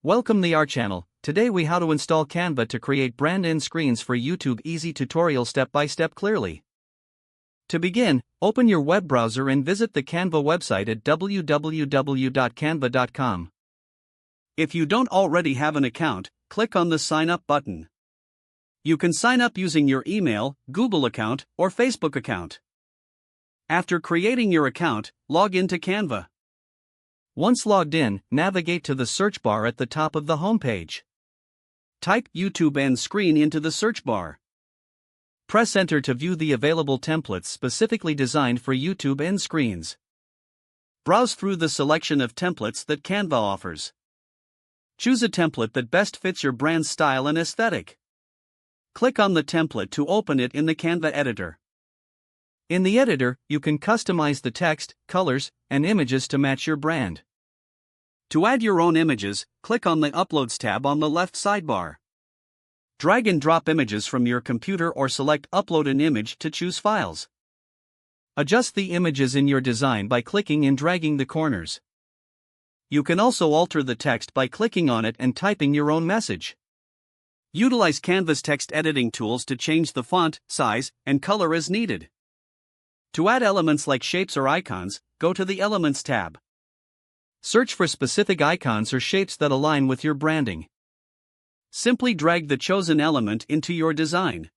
Welcome to our channel. Today we how to install Canva to create brand end screens for YouTube. Easy tutorial step by step clearly. To begin, open your web browser and visit the Canva website at www.canva.com. If you don't already have an account, click on the sign up button. You can sign up using your email, Google account, or Facebook account. After creating your account, log into Canva. Once logged in, navigate to the search bar at the top of the homepage. Type YouTube end screen into the search bar. Press enter to view the available templates specifically designed for YouTube end screens. Browse through the selection of templates that Canva offers. Choose a template that best fits your brand's style and aesthetic. Click on the template to open it in the Canva editor. In the editor, you can customize the text, colors, and images to match your brand. To add your own images, click on the Uploads tab on the left sidebar. Drag and drop images from your computer or select Upload an image to choose files. Adjust the images in your design by clicking and dragging the corners. You can also alter the text by clicking on it and typing your own message. Utilize Canva's text editing tools to change the font, size, and color as needed. To add elements like shapes or icons, go to the Elements tab. Search for specific icons or shapes that align with your branding. Simply drag the chosen element into your design.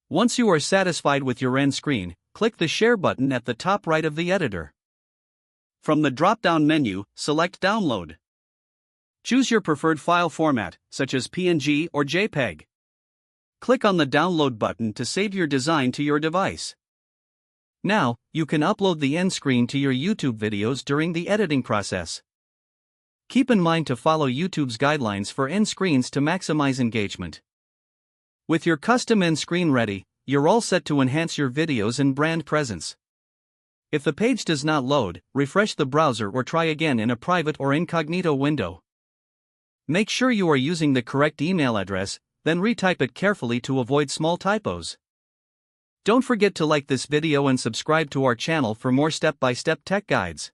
Once you are satisfied with your end screen, click the Share button at the top right of the editor. From the drop-down menu, select Download. Choose your preferred file format, such as PNG or JPEG. Click on the Download button to save your design to your device. Now, you can upload the end screen to your YouTube videos during the editing process. Keep in mind to follow YouTube's guidelines for end screens to maximize engagement. With your custom end screen ready, you're all set to enhance your videos and brand presence. If the page does not load, refresh the browser or try again in a private or incognito window. Make sure you are using the correct email address, then retype it carefully to avoid small typos. Don't forget to like this video and subscribe to our channel for more step-by-step tech guides.